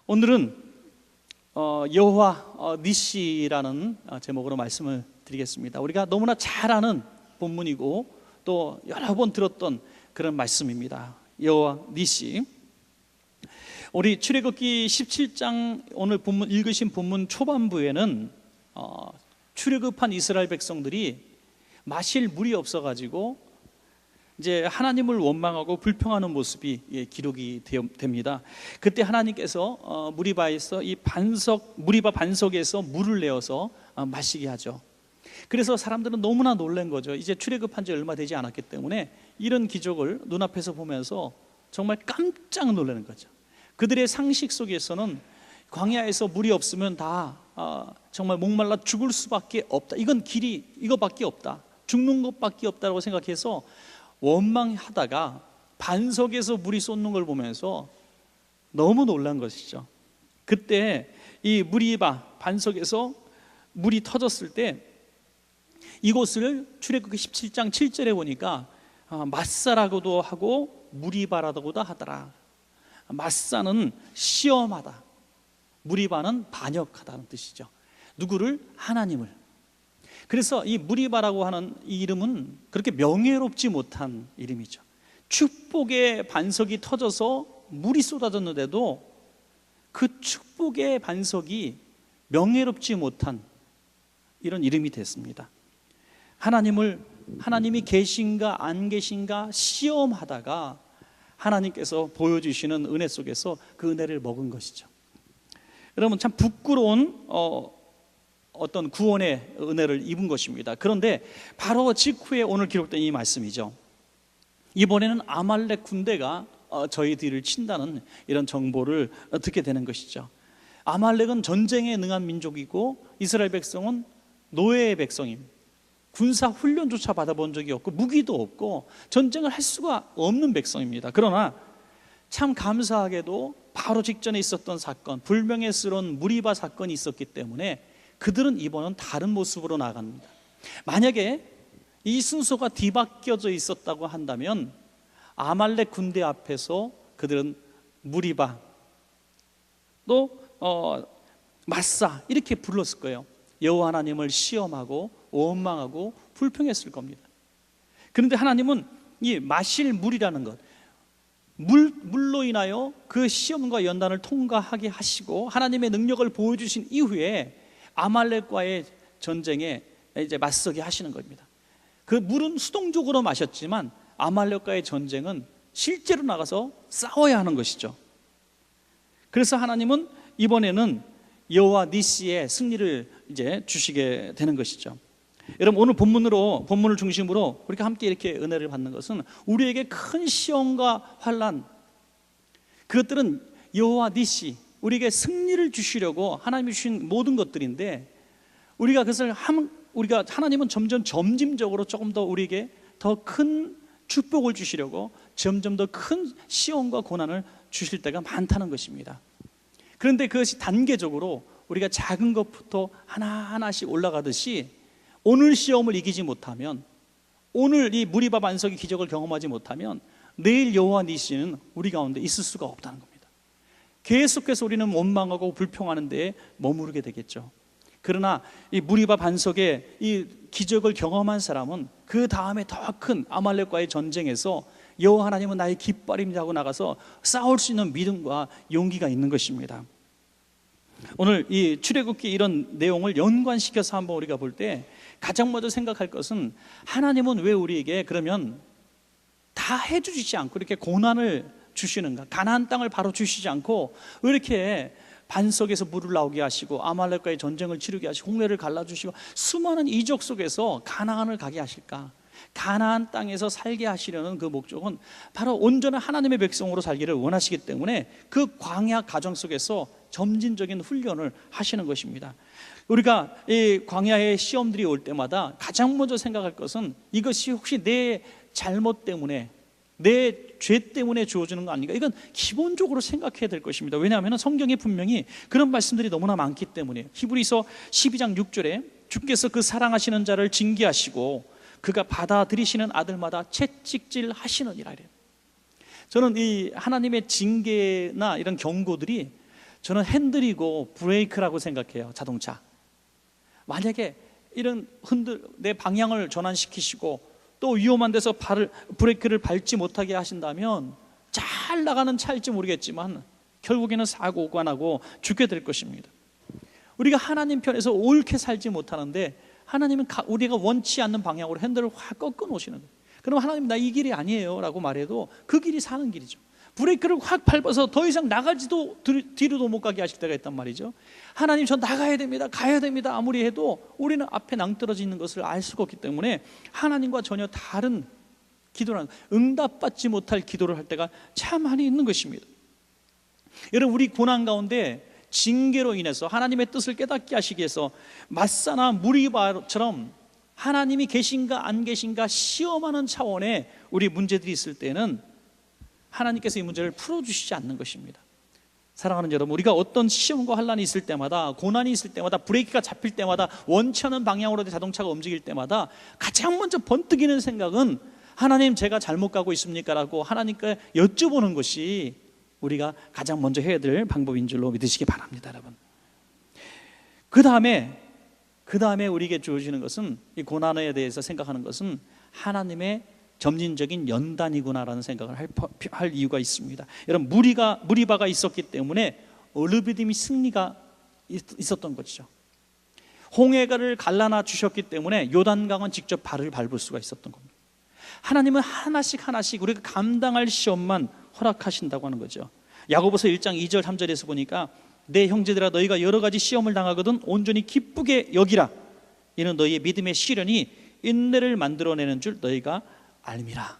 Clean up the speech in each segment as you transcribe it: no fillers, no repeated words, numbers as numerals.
오늘은 여호와 니시라는 제목으로 말씀을 드리겠습니다. 우리가 너무나 잘 아는 본문이고 또 여러 번 들었던 그런 말씀입니다. 여호와 니시. 우리 출애굽기 17장 오늘 본문 읽으신 본문 초반부에는 출애굽한 이스라엘 백성들이 마실 물이 없어가지고 이제 하나님을 원망하고 불평하는 모습이 기록이 됩니다. 그때 하나님께서 무리바에서 이 무리바 반석에서 물을 내어서 마시게 하죠. 그래서 사람들은 너무나 놀란 거죠. 이제 출애굽한 지 얼마 되지 않았기 때문에 이런 기적을 눈앞에서 보면서 정말 깜짝 놀라는 거죠. 그들의 상식 속에서는 광야에서 물이 없으면 다 정말 목말라 죽을 수밖에 없다. 이건 길이 이거밖에 없다. 죽는 것밖에 없다고 생각해서 원망하다가 반석에서 물이 쏟는 걸 보면서 너무 놀란 것이죠. 그때 이 무리바 반석에서 물이 터졌을 때 이곳을 출애굽기 17장 7절에 보니까 마사라고도 하고 무리바라고도 하더라. 마사는 시험하다, 무리바는 반역하다는 뜻이죠. 누구를? 하나님을. 그래서 이 무리바라고 하는 이 이름은 그렇게 명예롭지 못한 이름이죠. 축복의 반석이 터져서 물이 쏟아졌는데도 그 축복의 반석이 명예롭지 못한 이런 이름이 됐습니다. 하나님이 계신가 안 계신가 시험하다가 하나님께서 보여주시는 은혜 속에서 그 은혜를 먹은 것이죠. 여러분, 참 부끄러운 어떤 구원의 은혜를 입은 것입니다. 그런데 바로 직후에 오늘 기록된 이 말씀이죠. 이번에는 아말렉 군대가 저희 뒤를 친다는 이런 정보를 듣게 되는 것이죠. 아말렉은 전쟁에 능한 민족이고 이스라엘 백성은 노예의 백성입니다. 군사 훈련조차 받아본 적이 없고 무기도 없고 전쟁을 할 수가 없는 백성입니다. 그러나 참 감사하게도 바로 직전에 있었던 사건, 불명예스러운 무리바 사건이 있었기 때문에 그들은 이번은 다른 모습으로 나갑니다. 만약에 이 순서가 뒤바뀌어져 있었다고 한다면 아말렉 군대 앞에서 그들은 무리바 또 마사 이렇게 불렀을 거예요. 여호와 하나님을 시험하고 원망하고 불평했을 겁니다. 그런데 하나님은 이 마실 물이라는 것, 물로 인하여 그 시험과 연단을 통과하게 하시고 하나님의 능력을 보여주신 이후에 아말렉과의 전쟁에 이제 맞서게 하시는 겁니다. 그 물은 수동적으로 마셨지만 아말렉과의 전쟁은 실제로 나가서 싸워야 하는 것이죠. 그래서 하나님은 이번에는 여호와 니시의 승리를 이제 주시게 되는 것이죠. 여러분, 오늘 본문을 중심으로 우리가 함께 이렇게 은혜를 받는 것은 우리에게 큰 시험과 환난, 그것들은 여호와 니시, 우리에게 승리를 주시려고 하나님이 주신 모든 것들인데 우리가 하나님은 점진적으로 조금 더 우리에게 더 큰 축복을 주시려고 점점 더 큰 시험과 고난을 주실 때가 많다는 것입니다. 그런데 그것이 단계적으로 우리가 작은 것부터 하나하나씩 올라가듯이 오늘 시험을 이기지 못하면, 오늘 이 무리바 반석의 기적을 경험하지 못하면 내일 여호와 니시는 우리 가운데 있을 수가 없다는 겁니다. 계속해서 우리는 원망하고 불평하는 데에 머무르게 되겠죠. 그러나 이 무리바 반석의 이 기적을 경험한 사람은 그 다음에 더 큰 아말렉과의 전쟁에서 여호와 하나님은 나의 깃발입니다 하고 나가서 싸울 수 있는 믿음과 용기가 있는 것입니다. 오늘 이 출애굽기 이런 내용을 연관시켜서 한번 우리가 볼 때 가장 먼저 생각할 것은 하나님은 왜 우리에게 그러면 다 해주시지 않고 이렇게 고난을 주시는가? 가나안 땅을 바로 주시지 않고 왜 이렇게 반석에서 물을 나오게 하시고 아말렉과의 전쟁을 치르게 하시고 홍해를 갈라주시고 수많은 이적 속에서 가나안을 가게 하실까? 가나안 땅에서 살게 하시려는 그 목적은 바로 온전한 하나님의 백성으로 살기를 원하시기 때문에 그 광야 과정 속에서 점진적인 훈련을 하시는 것입니다. 우리가 이 광야의 시험들이 올 때마다 가장 먼저 생각할 것은 이것이 혹시 내 잘못 때문에, 내 죄 때문에 주어지는 거 아닌가? 이건 기본적으로 생각해야 될 것입니다. 왜냐하면 성경에 분명히 그런 말씀들이 너무나 많기 때문에. 히브리서 12장 6절에 주께서 그 사랑하시는 자를 징계하시고 그가 받아들이시는 아들마다 채찍질 하시느니라. 저는 이 하나님의 징계나 이런 경고들이 저는 핸들이고 브레이크라고 생각해요. 자동차. 만약에 이런 내 방향을 전환시키시고 또 위험한 데서 브레이크를 밟지 못하게 하신다면 잘 나가는 차일지 모르겠지만 결국에는 사고가 나고 죽게 될 것입니다. 우리가 하나님 편에서 옳게 살지 못하는데 하나님은 우리가 원치 않는 방향으로 핸들을 확 꺾어 놓으시는 거예요. 그럼 하나님 나 이 길이 아니에요 라고 말해도 그 길이 사는 길이죠. 브레이크를 확 밟아서 더 이상 나가지도 뒤로도 못 가게 하실 때가 있단 말이죠. 하나님 저 나가야 됩니다, 가야 됩니다 아무리 해도 우리는 앞에 낭떠러지 있는 것을 알 수가 없기 때문에 하나님과 전혀 다른 기도라는, 응답받지 못할 기도를 할 때가 참 많이 있는 것입니다. 여러분, 우리 고난 가운데 징계로 인해서 하나님의 뜻을 깨닫게 하시기 위해서 마사나 무리바처럼 하나님이 계신가 안 계신가 시험하는 차원의 우리 문제들이 있을 때는 하나님께서 이 문제를 풀어주시지 않는 것입니다. 사랑하는 여러분, 우리가 어떤 시험과 환난이 있을 때마다, 고난이 있을 때마다, 브레이크가 잡힐 때마다, 원치 않은 방향으로 자동차가 움직일 때마다 가장 먼저 번뜩이는 생각은 하나님 제가 잘못 가고 있습니까? 라고 하나님께 여쭤보는 것이 우리가 가장 먼저 해야 될 방법인 줄로 믿으시기 바랍니다. 여러분, 그 다음에 우리에게 주어지는 것은, 이 고난에 대해서 생각하는 것은 하나님의 점진적인 연단이구나라는 생각을 할 이유가 있습니다. 여러분, 무리바가 있었기 때문에 어르비딤이 승리가 있었던 것이죠. 홍해가를 갈라놔 주셨기 때문에 요단강은 직접 발을 밟을 수가 있었던 겁니다. 하나님은 하나씩 우리가 감당할 시험만 허락하신다고 하는 거죠. 야고보서 1장 2절 3절에서 보니까 내 형제들아 너희가 여러 가지 시험을 당하거든 온전히 기쁘게 여기라. 이는 너희의 믿음의 시련이 인내를 만들어내는 줄 너희가 알미라.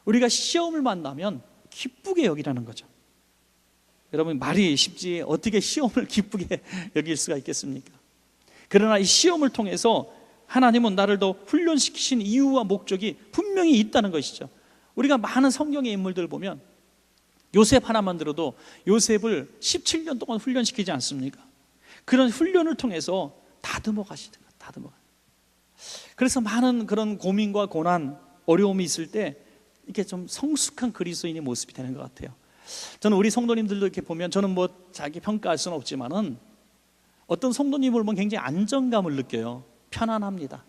우리가 시험을 만나면 기쁘게 여기라는 거죠. 여러분, 말이 쉽지 어떻게 시험을 기쁘게 여길 수가 있겠습니까? 그러나 이 시험을 통해서 하나님은 나를 더 훈련시키신 이유와 목적이 분명히 있다는 것이죠. 우리가 많은 성경의 인물들 보면 요셉 하나만 들어도 요셉을 17년 동안 훈련시키지 않습니까? 그런 훈련을 통해서 다듬어 가시더라고요. 그래서 많은 그런 고민과 고난, 어려움이 있을 때 이렇게 좀 성숙한 그리스도인의 모습이 되는 것 같아요. 저는 우리 성도님들도 이렇게 보면, 저는 뭐 자기 평가할 수는 없지만은 어떤 성도님을 보면 굉장히 안정감을 느껴요. 편안합니다.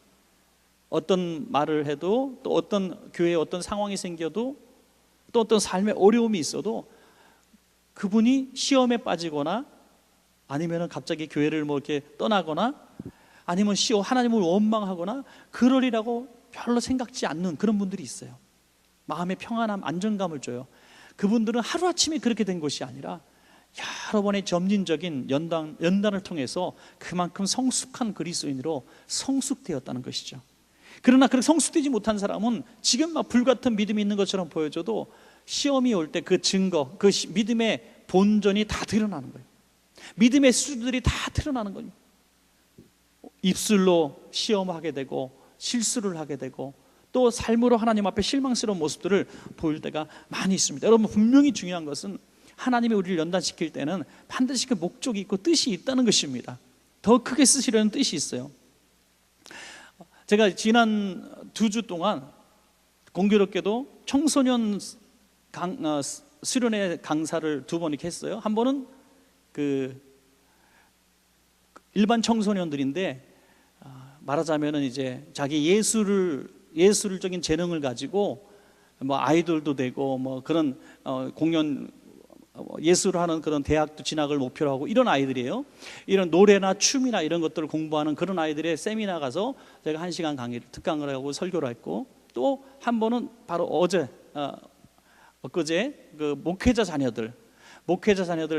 어떤 말을 해도, 또 어떤 교회에 어떤 상황이 생겨도, 또 어떤 삶의 어려움이 있어도 그분이 시험에 빠지거나 아니면 갑자기 교회를 뭐 이렇게 떠나거나 아니면 하나님을 원망하거나 그러리라고 별로 생각지 않는 그런 분들이 있어요. 마음의 평안함, 안정감을 줘요. 그분들은 하루아침에 그렇게 된 것이 아니라 여러 번의 점진적인 연단을 통해서 그만큼 성숙한 그리스도인으로 성숙되었다는 것이죠. 그러나 그렇게 성숙되지 못한 사람은 지금 막 불같은 믿음이 있는 것처럼 보여줘도 시험이 올 때 그 증거, 그 믿음의 본전이 다 드러나는 거예요. 믿음의 수들이 다 드러나는 거예요. 입술로 시험하게 되고 실수를 하게 되고 또 삶으로 하나님 앞에 실망스러운 모습들을 보일 때가 많이 있습니다. 여러분, 분명히 중요한 것은 하나님이 우리를 연단시킬 때는 반드시 그 목적이 있고 뜻이 있다는 것입니다. 더 크게 쓰시려는 뜻이 있어요. 제가 지난 2주 동안 공교롭게도 청소년 수련회 강사를 2번 이렇게 했어요. 한 번은 그 일반 청소년들인데 말하자면은 이제 자기 예술적인 재능을 가지고 뭐 아이돌도 되고 뭐 그런 공연 예술을 하는 그런 대학도 진학을 목표로 하고 이런 아이들이에요. 이런 노래나 춤이나 이런 것들을 공부하는 그런 아이들의 세미나 가서 제가 1시간 강의를 특강을 하고 설교를 했고, 또 한 번은 바로 엊그제 그 목회자 자녀들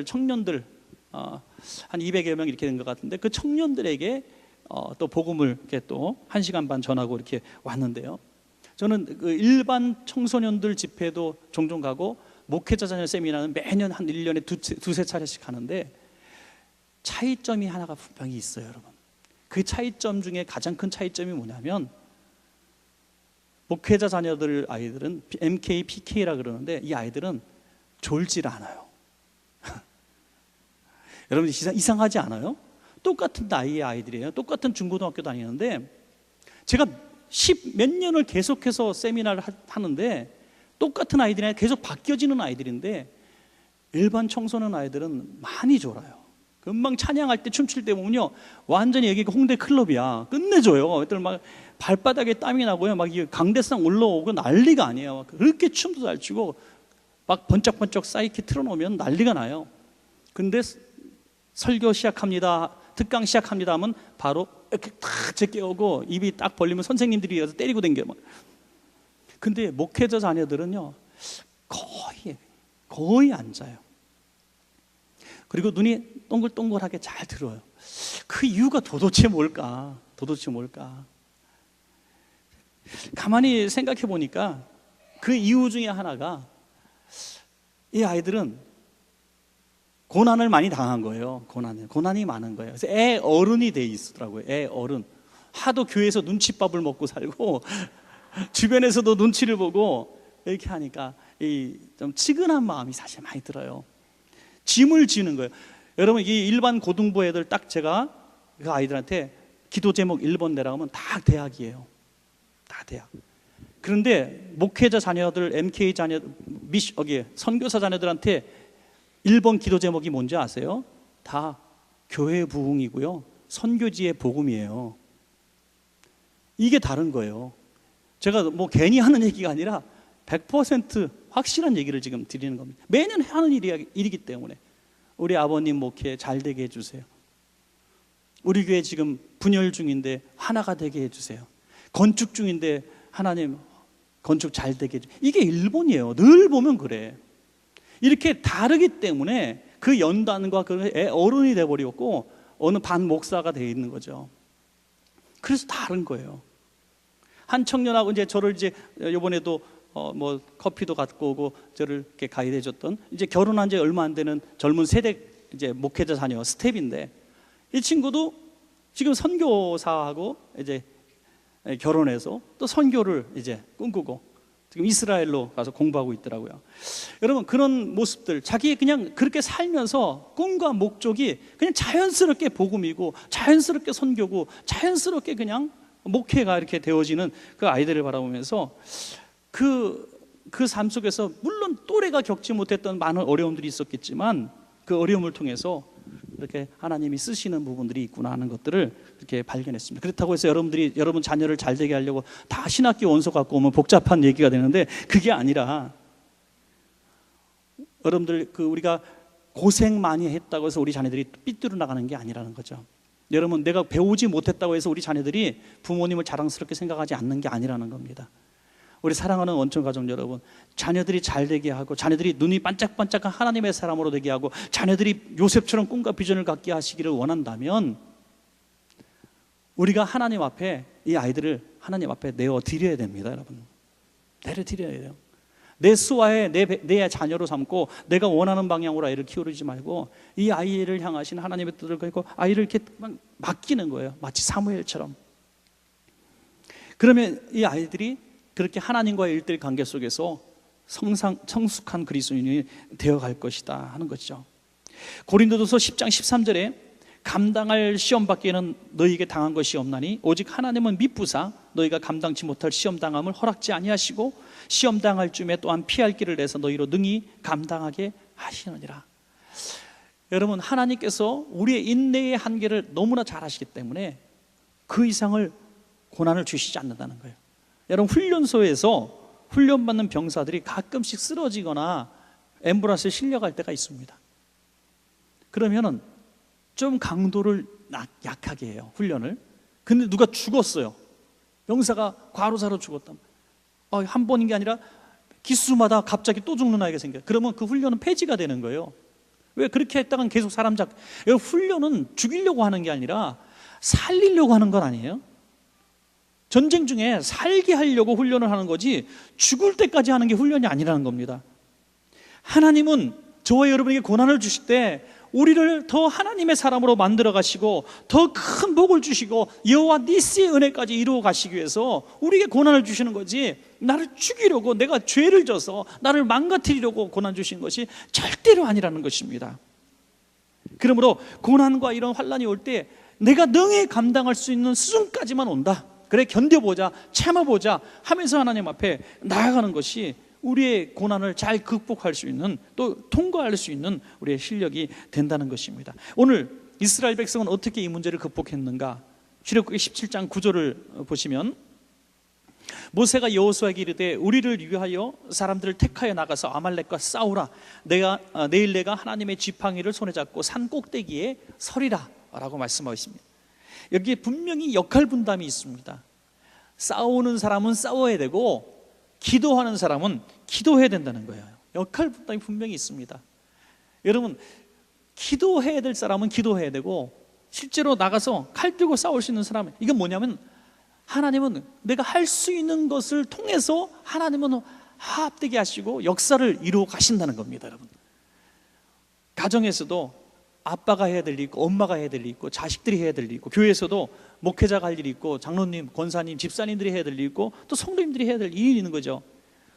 청년들 한 200여 명 이렇게 된 것 같은데, 그 청년들에게 또 복음을 이렇게 또 1시간 반 전하고 이렇게 왔는데요. 저는 그 일반 청소년들 집회도 종종 가고 목회자 자녀 세미나는 매년 한 1년에 두세 차례씩 하는데 차이점이 하나가 분명히 있어요, 여러분. 그 차이점 중에 가장 큰 차이점이 뭐냐면, 목회자 자녀들 아이들은 MK, PK라 그러는데 이 아이들은 졸질 않아요. 여러분, 이상하지 않아요? 똑같은 나이의 아이들이에요. 똑같은 중고등학교 다니는데 제가 10몇 년을 계속해서 세미나를 하는데 똑같은 아이들이 계속 바뀌어지는 아이들인데 일반 청소년 아이들은 많이 졸아요. 금방 찬양할 때 춤출 때 보면요, 완전히 여기가 홍대 클럽이야. 끝내줘요. 애들 막 발바닥에 땀이 나고요, 막 강대상 올라오고 난리가 아니에요. 그렇게 춤도 잘 추고 막 번쩍번쩍 사이키 틀어놓으면 난리가 나요. 근데 설교 시작합니다, 특강 시작합니다 하면 바로 이렇게 탁 제껴오고 입이 딱 벌리면 선생님들이 와서 때리고 댕겨요. 근데 목회자 자녀들은요, 거의 안 자요. 그리고 눈이 동글동글하게 잘 들어요. 그 이유가 도대체 뭘까? 가만히 생각해 보니까 그 이유 중에 하나가, 이 아이들은 고난을 많이 당한 거예요. 고난이 많은 거예요. 그래서 애 어른이 돼 있더라고요. 애 어른. 하도 교회에서 눈칫밥을 먹고 살고 주변에서도 눈치를 보고 이렇게 하니까 좀 치근한 마음이 사실 많이 들어요. 짐을 지는 거예요. 여러분, 이 일반 고등부 애들 딱 제가 그 아이들한테 기도 제목 1번 내라고 하면 다 대학이에요. 다 대학. 그런데 목회자 자녀들, MK 자녀, 선교사 자녀들한테 1번 기도 제목이 뭔지 아세요? 다 교회 부흥이고요, 선교지의 복음이에요. 이게 다른 거예요. 제가 뭐 괜히 하는 얘기가 아니라 100% 확실한 얘기를 지금 드리는 겁니다. 매년 하는 일이기 때문에 우리 아버님 목회 잘 되게 해주세요. 우리 교회 지금 분열 중인데 하나가 되게 해주세요. 건축 중인데 하나님 건축 잘 되게 해주세요. 이게 일본이에요. 늘 보면 그래. 이렇게 다르기 때문에 그 연단과 그 어른이 돼버렸고 어느 반 목사가 되어 있는 거죠. 그래서 다른 거예요. 한 청년하고 저를 이번에도 뭐 커피도 갖고 오고 저를 이렇게 가이드 줬던, 이제 결혼한 지 얼마 안 되는 젊은 세대 목회자 자녀 스텝인데, 이 친구도 지금 선교사하고 이제 결혼해서 또 선교를 이제 꿈꾸고 지금 이스라엘로 가서 공부하고 있더라고요. 여러분, 그런 모습들, 자기 그냥 그렇게 살면서 꿈과 목적이 그냥 자연스럽게 복음이고 자연스럽게 선교고 자연스럽게 그냥 목회가 이렇게 되어지는 그 아이들을 바라보면서 그 삶 속에서 물론 또래가 겪지 못했던 많은 어려움들이 있었겠지만 그 어려움을 통해서 이렇게 하나님이 쓰시는 부분들이 있구나 하는 것들을 이렇게 발견했습니다. 그렇다고 해서 여러분 자녀를 잘 되게 하려고 다 신학교 원서 갖고 오면 복잡한 얘기가 되는데, 그게 아니라 여러분들 우리가 고생 많이 했다고 해서 우리 자녀들이 삐뚤어 나가는 게 아니라는 거죠. 여러분, 내가 배우지 못했다고 해서 우리 자녀들이 부모님을 자랑스럽게 생각하지 않는 게 아니라는 겁니다. 우리 사랑하는 원천 가족 여러분, 자녀들이 잘 되게 하고 자녀들이 눈이 반짝반짝한 하나님의 사람으로 되게 하고 자녀들이 요셉처럼 꿈과 비전을 갖게 하시기를 원한다면 우리가 하나님 앞에 이 아이들을 하나님 앞에 내어드려야 됩니다. 여러분, 내려드려야 돼요. 내 수하에 내 자녀로 삼고 내가 원하는 방향으로 아이를 키우지 말고 이 아이를 향하신 하나님의 뜻을 가지고 아이를 이렇게 맡기는 거예요. 마치 사무엘처럼. 그러면 이 아이들이 그렇게 하나님과의 1:1 관계 속에서 성숙한 그리스도인이 되어갈 것이다 하는 것이죠. 고린도전서 10장 13절에 감당할 시험 밖에는 너희에게 당한 것이 없나니 오직 하나님은 미쁘사 너희가 감당치 못할 시험 당함을 허락지 아니하시고 시험 당할 쯤에 또한 피할 길을 내서 너희로 능히 감당하게 하시느니라. 여러분, 하나님께서 우리의 인내의 한계를 너무나 잘 아시기 때문에 그 이상을 고난을 주시지 않는다는 거예요. 여러분, 훈련소에서 훈련받는 병사들이 가끔씩 쓰러지거나 앰뷸런스에 실려갈 때가 있습니다. 그러면은 좀 강도를 약하게 해요, 훈련을. 근데 누가 죽었어요. 병사가 과로사로 죽었다. 한 번인 게 아니라 기수마다 갑자기 또 죽는 아이가 생겨요. 그러면 그 훈련은 폐지가 되는 거예요. 왜? 그렇게 했다간 계속 사람 훈련은 죽이려고 하는 게 아니라 살리려고 하는 건 아니에요. 전쟁 중에 살게 하려고 훈련을 하는 거지 죽을 때까지 하는 게 훈련이 아니라는 겁니다. 하나님은 저와 여러분에게 고난을 주실 때 우리를 더 하나님의 사람으로 만들어 가시고 더 큰 복을 주시고 여호와 니스의 은혜까지 이루어 가시기 위해서 우리에게 고난을 주시는 거지, 나를 죽이려고, 내가 죄를 져서 나를 망가뜨리려고 고난 주신 것이 절대로 아니라는 것입니다. 그러므로 고난과 이런 환난이 올 때 내가 능히 감당할 수 있는 수준까지만 온다, 그래 견뎌보자, 참아보자 하면서 하나님 앞에 나아가는 것이 우리의 고난을 잘 극복할 수 있는, 또 통과할 수 있는 우리의 실력이 된다는 것입니다. 오늘 이스라엘 백성은 어떻게 이 문제를 극복했는가? 출애굽기 17장 9절을 보시면, 모세가 여호수아에게 이르되 우리를 위하여 사람들을 택하여 나가서 아말렉과 싸우라. 내일 내가 하나님의 지팡이를 손에 잡고 산 꼭대기에 서리라 라고 말씀하고 있습니다. 여기에 분명히 역할 분담이 있습니다. 싸우는 사람은 싸워야 되고 기도하는 사람은 기도해야 된다는 거예요. 역할 분담이 분명히 있습니다. 여러분, 기도해야 될 사람은 기도해야 되고, 실제로 나가서 칼 들고 싸울 수 있는 사람은, 이건 뭐냐면 하나님은 내가 할 수 있는 것을 통해서 하나님은 화합되게 하시고 역사를 이루어 가신다는 겁니다. 여러분, 가정에서도 아빠가 해야 될 일이 있고, 엄마가 해야 될 일이 있고, 자식들이 해야 될 일이 있고, 교회에서도 목회자가 할 일이 있고, 장로님, 권사님, 집사님들이 해야 될 일이 있고, 또 성도님들이 해야 될 일이 있는 거죠.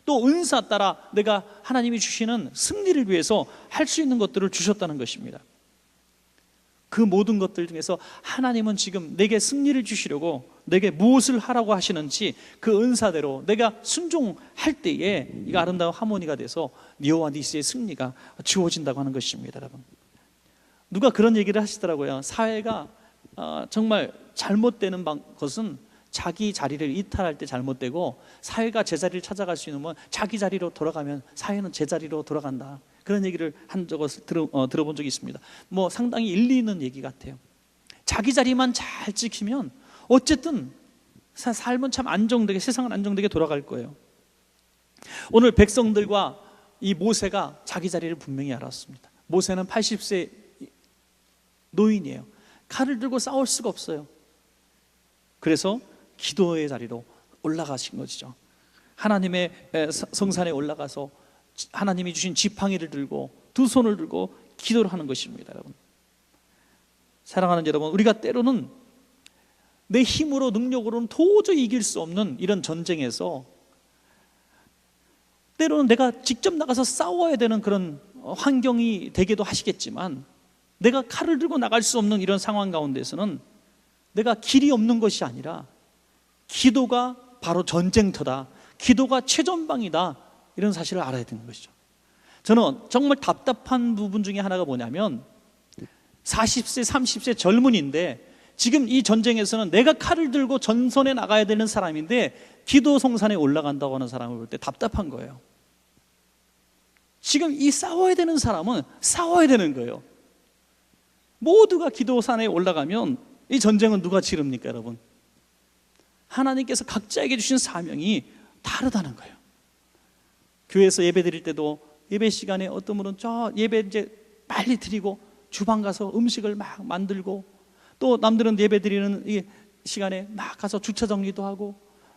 또 은사 따라 내가 하나님이 주시는 승리를 위해서 할 수 있는 것들을 주셨다는 것입니다. 그 모든 것들 중에서 하나님은 지금 내게 승리를 주시려고 내게 무엇을 하라고 하시는지 그 은사대로 내가 순종할 때에 이거 아름다운 하모니가 돼서 니오와 니스의 승리가 주어진다고 하는 것입니다. 여러분, 누가 그런 얘기를 하시더라고요. 사회가 정말 잘못되는 것은 자기 자리를 이탈할 때 잘못되고, 사회가 제자리를 찾아갈 수 있는 건 자기 자리로 돌아가면 사회는 제자리로 돌아간다, 그런 얘기를 한 적을 들어본 적이 있습니다. 뭐 상당히 일리 있는 얘기 같아요. 자기 자리만 잘 지키면 어쨌든 삶은 참 안정되게, 세상은 안정되게 돌아갈 거예요. 오늘 백성들과 이 모세가 자기 자리를 분명히 알았습니다. 모세는 80세 노인이에요. 칼을 들고 싸울 수가 없어요. 그래서 기도의 자리로 올라가신 것이죠. 하나님의 성산에 올라가서 하나님이 주신 지팡이를 들고 두 손을 들고 기도를 하는 것입니다. 여러분, 사랑하는 여러분, 우리가 때로는 내 힘으로, 능력으로는 도저히 이길 수 없는 이런 전쟁에서 때로는 내가 직접 나가서 싸워야 되는 그런 환경이 되기도 하시겠지만, 내가 칼을 들고 나갈 수 없는 이런 상황 가운데서는 내가 길이 없는 것이 아니라 기도가 바로 전쟁터다, 기도가 최전방이다, 이런 사실을 알아야 되는 것이죠. 저는 정말 답답한 부분 중에 하나가 뭐냐면, 40세 30세 젊은이인데 지금 이 전쟁에서는 내가 칼을 들고 전선에 나가야 되는 사람인데 기도 성산에 올라간다고 하는 사람을 볼 때 답답한 거예요. 지금 이 싸워야 되는 사람은 싸워야 되는 거예요. 모두가 기도산에 올라가면 이 전쟁은 누가 치릅니까, 여러분? 하나님께서 각자에게 주신 사명이 다르다는 거예요. 교회에서 예배 드릴 때도 예배 시간에 어떤 분은 저 예배 이제 빨리 드리고 주방 가서 음식을 막 만들고, 또 남들은 예배 드리는 이 시간에 막 가서 주차 정리도 하고,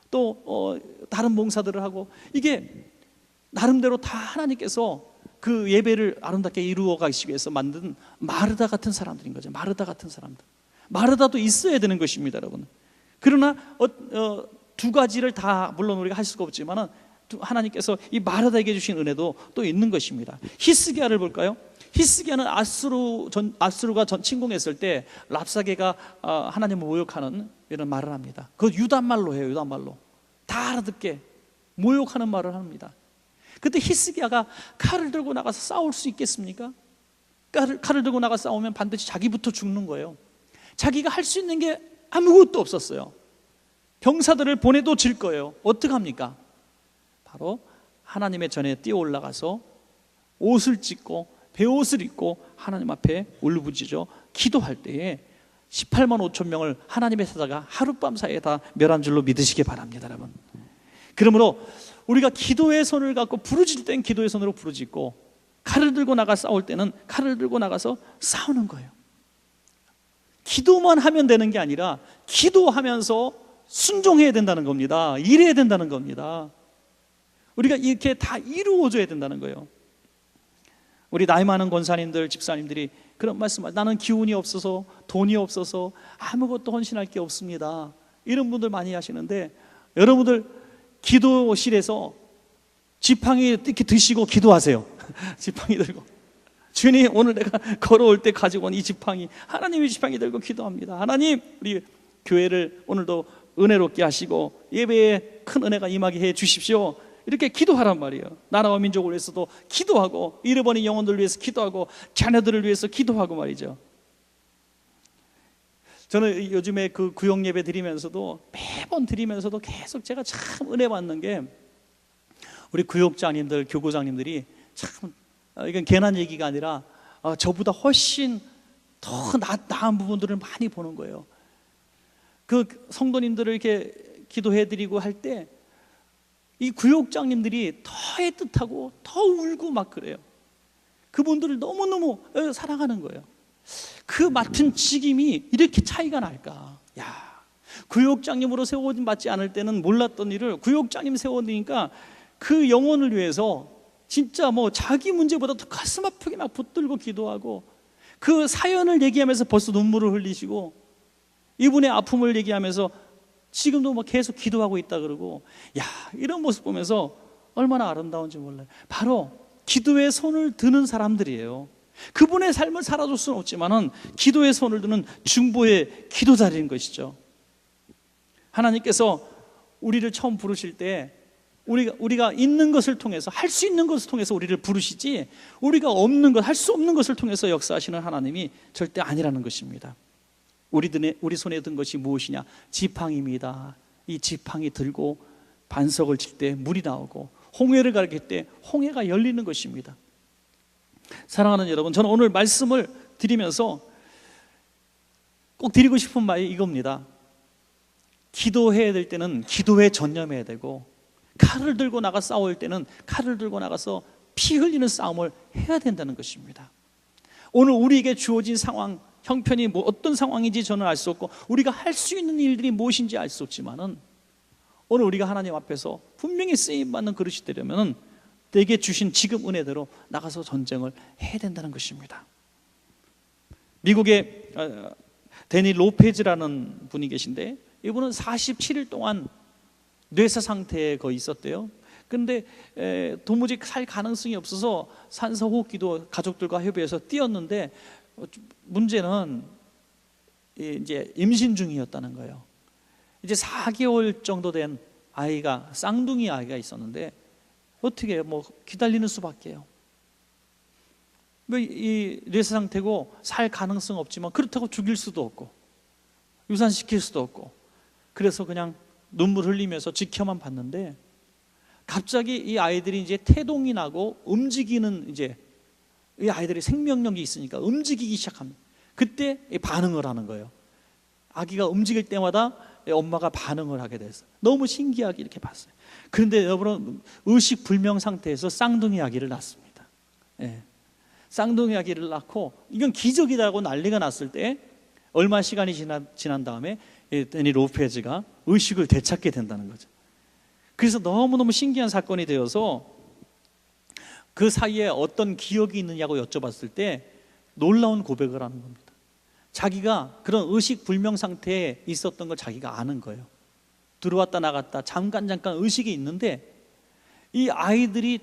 또 다른 봉사들을 하고, 이게 나름대로 다 하나님께서 그 예배를 아름답게 이루어 가시기 위해서 만든 마르다 같은 사람들인 거죠. 마르다 같은 사람들. 마르다도 있어야 되는 것입니다, 여러분. 그러나 두 가지를 다 물론 우리가 할 수가 없지만은 하나님께서 이 마르다에게 주신 은혜도 또 있는 것입니다. 히스기야를 볼까요? 히스기야는 아수르가 침공했을 때 랍사게가 하나님을 모욕하는 이런 말을 합니다. 그거 유단말로 해요. 유단말로 다 알아듣게 모욕하는 말을 합니다. 그때 히스기야가 칼을 들고 나가서 싸울 수 있겠습니까? 칼을 들고 나가 싸우면 반드시 자기부터 죽는 거예요. 자기가 할 수 있는 게 아무것도 없었어요. 병사들을 보내도 질 거예요. 어떡합니까? 바로 하나님의 전에 뛰어 올라가서 옷을 찢고 베옷을 입고 하나님 앞에 울부짖어 기도할 때에 18만 5천 명을 하나님의 사자가 하룻밤 사이에 다 멸한 줄로 믿으시기 바랍니다, 여러분. 그러므로 우리가 기도의 손을 갖고 부르짖을 땐 기도의 손으로 부르짖고, 칼을 들고 나가 싸울 때는 칼을 들고 나가서 싸우는 거예요. 기도만 하면 되는 게 아니라 기도하면서 순종해야 된다는 겁니다. 일해야 된다는 겁니다. 우리가 이렇게 다 이루어져야 된다는 거예요. 우리 나이 많은 권사님들, 집사님들이 그런 말씀을, 나는 기운이 없어서, 돈이 없어서 아무것도 헌신할 게 없습니다, 이런 분들 많이 하시는데, 여러분들 기도실에서 지팡이 이렇게 드시고 기도하세요. 지팡이 들고, 주님 오늘 내가 걸어올 때 가지고 온 이 지팡이, 하나님의 지팡이 들고 기도합니다. 하나님, 우리 교회를 오늘도 은혜롭게 하시고 예배에 큰 은혜가 임하게 해 주십시오. 이렇게 기도하란 말이에요. 나라와 민족을 위해서도 기도하고, 잃어버린 영혼들을 위해서 기도하고, 자녀들을 위해서 기도하고 말이죠. 저는 요즘에 그 구역 예배 드리면서도, 매번 드리면서도 계속 제가 참 은혜 받는 게, 우리 구역장님들, 교구장님들이 참, 이건 괜한 얘기가 아니라 저보다 훨씬 더 나은 부분들을 많이 보는 거예요. 그 성도님들을 이렇게 기도해드리고 할 때 이 구역장님들이 더 애틋하고 더 울고 막 그래요. 그분들을 너무너무 사랑하는 거예요. 그 맡은 직임이 이렇게 차이가 날까? 야, 구역장님으로 세워진 받지 않을 때는 몰랐던 일을 구역장님 세워드리니까 그 영혼을 위해서 진짜 뭐 자기 문제보다 더 가슴 아프게 막 붙들고 기도하고, 그 사연을 얘기하면서 벌써 눈물을 흘리시고, 이분의 아픔을 얘기하면서 지금도 뭐 계속 기도하고 있다 그러고, 야, 이런 모습 보면서 얼마나 아름다운지 몰라요. 바로 기도에 손을 드는 사람들이에요. 그분의 삶을 살아줄 수는 없지만은 기도에 손을 드는 중보의 기도자리인 것이죠. 하나님께서 우리를 처음 부르실 때 우리가 있는 것을 통해서, 할 수 있는 것을 통해서 우리를 부르시지, 우리가 없는 것, 할 수 없는 것을 통해서 역사하시는 하나님이 절대 아니라는 것입니다. 우리 손에 든 것이 무엇이냐? 지팡이입니다. 이 지팡이 들고 반석을 칠 때 물이 나오고, 홍해를 가르칠 때 홍해가 열리는 것입니다. 사랑하는 여러분, 저는 오늘 말씀을 드리면서 꼭 드리고 싶은 말이 이겁니다. 기도해야 될 때는 기도에 전념해야 되고, 칼을 들고 나가 싸울 때는 칼을 들고 나가서 피 흘리는 싸움을 해야 된다는 것입니다. 오늘 우리에게 주어진 상황, 형편이 뭐 어떤 상황인지 저는 알 수 없고, 우리가 할 수 있는 일들이 무엇인지 알 수 없지만은, 오늘 우리가 하나님 앞에서 분명히 쓰임받는 그릇이 되려면 내게 주신 지금 은혜대로 나가서 전쟁을 해야 된다는 것입니다. 미국의 데니 로페즈라는 분이 계신데, 이분은 47일 동안 뇌사 상태에 거의 있었대요. 그런데 도무지 살 가능성이 없어서 산소호흡기도 가족들과 협의해서 띄었는데, 문제는 이제 임신 중이었다는 거예요. 이제 4개월 정도 된 아이가, 쌍둥이 아이가 있었는데 어떻게 뭐 기다리는 수밖에요. 이 뇌사 상태고 살 가능성 없지만 그렇다고 죽일 수도 없고 유산시킬 수도 없고, 그래서 그냥 눈물 흘리면서 지켜만 봤는데, 갑자기 이 아이들이 이제 태동이 나고 움직이는, 이제 이 아이들이 생명력이 있으니까 움직이기 시작합니다. 그때 반응을 하는 거예요. 아기가 움직일 때마다 엄마가 반응을 하게 됐어요. 너무 신기하게 이렇게 봤어요. 그런데 여러분은 의식불명 상태에서 쌍둥이 아기를 낳습니다. 예. 쌍둥이 아기를 낳고, 이건 기적이라고 난리가 났을 때 얼마 시간이 지난 다음에 데니 로페즈가 의식을 되찾게 된다는 거죠. 그래서 너무너무 신기한 사건이 되어서 그 사이에 어떤 기억이 있느냐고 여쭤봤을 때 놀라운 고백을 하는 겁니다. 자기가 그런 의식불명 상태에 있었던 걸 자기가 아는 거예요. 들어왔다 나갔다 잠깐 의식이 있는데, 이 아이들이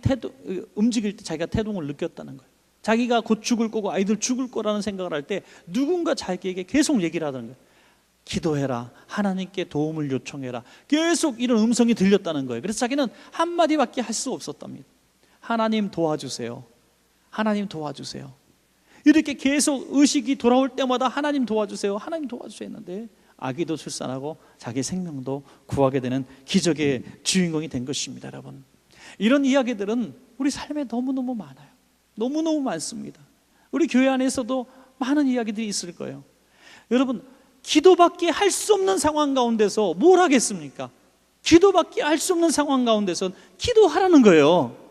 움직일 때 자기가 태동을 느꼈다는 거예요. 자기가 곧 죽을 거고 아이들 죽을 거라는 생각을 할 때 누군가 자기에게 계속 얘기를 하는 거예요. 기도해라, 하나님께 도움을 요청해라. 계속 이런 음성이 들렸다는 거예요. 그래서 자기는 한마디밖에 할 수 없었답니다. 하나님 도와주세요, 하나님 도와주세요. 이렇게 계속 의식이 돌아올 때마다 하나님 도와주세요, 하나님 도와주세요 했는데, 아기도 출산하고 자기 생명도 구하게 되는 기적의 주인공이 된 것입니다. 여러분, 이런 이야기들은 우리 삶에 너무너무 많아요. 너무너무 많습니다. 우리 교회 안에서도 많은 이야기들이 있을 거예요. 여러분, 기도밖에 할 수 없는 상황 가운데서 뭘 하겠습니까? 기도밖에 할 수 없는 상황 가운데서 기도하라는 거예요.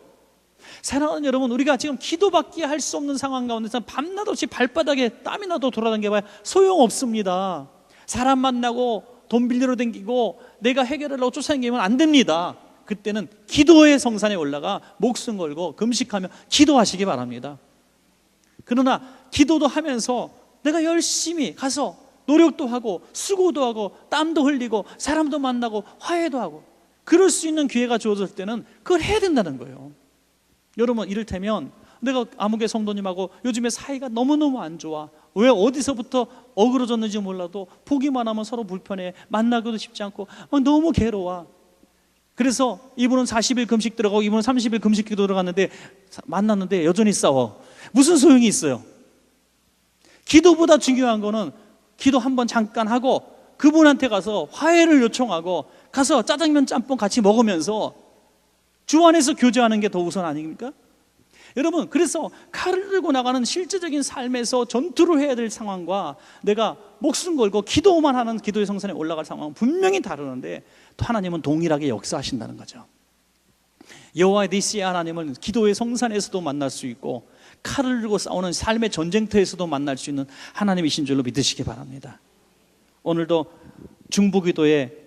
사랑하는 여러분, 우리가 지금 기도밖에 할 수 없는 상황 가운데서 밤낮 없이 발바닥에 땀이 나도 돌아다녀봐야 소용없습니다. 사람 만나고 돈 빌리러 다니고 내가 해결하려고 쫓아다니면 안 됩니다. 그때는 기도의 성산에 올라가 목숨 걸고 금식하며 기도하시기 바랍니다. 그러나 기도도 하면서 내가 열심히 가서 노력도 하고 수고도 하고 땀도 흘리고 사람도 만나고 화해도 하고, 그럴 수 있는 기회가 주어질 때는 그걸 해야 된다는 거예요. 여러분, 이를테면 내가 아무개 성도님하고 요즘에 사이가 너무너무 안 좋아. 왜 어디서부터 어그러졌는지 몰라도 보기만 하면 서로 불편해. 만나기도 쉽지 않고 너무 괴로워. 그래서 이분은 40일 금식 들어가고 이분은 30일 금식 기도 들어갔는데 만났는데 여전히 싸워. 무슨 소용이 있어요? 기도보다 중요한 거는 기도 한번 잠깐 하고 그분한테 가서 화해를 요청하고 가서 짜장면 짬뽕 같이 먹으면서 주 안에서 교제하는 게 더 우선 아닙니까? 여러분, 그래서 칼을 들고 나가는 실제적인 삶에서 전투를 해야 될 상황과 내가 목숨 걸고 기도만 하는 기도의 성산에 올라갈 상황은 분명히 다르는데 또 하나님은 동일하게 역사하신다는 거죠. 여호와의 니시의 하나님은 기도의 성산에서도 만날 수 있고 칼을 들고 싸우는 삶의 전쟁터에서도 만날 수 있는 하나님이신 줄로 믿으시기 바랍니다. 오늘도 중보기도에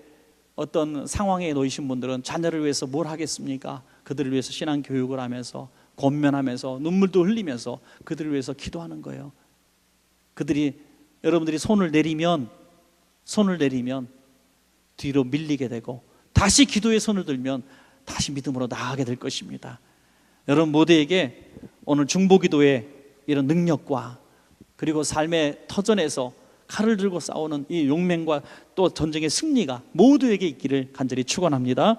어떤 상황에 놓이신 분들은 자녀를 위해서 뭘 하겠습니까? 그들을 위해서 신앙교육을 하면서 권면하면서 눈물도 흘리면서 그들을 위해서 기도하는 거예요. 여러분들이 손을 내리면 뒤로 밀리게 되고 다시 기도의 손을 들면 다시 믿음으로 나아가게 될 것입니다. 여러분 모두에게 오늘 중보기도의 이런 능력과 그리고 삶의 터전에서 칼을 들고 싸우는 이 용맹과 또 전쟁의 승리가 모두에게 있기를 간절히 축원합니다.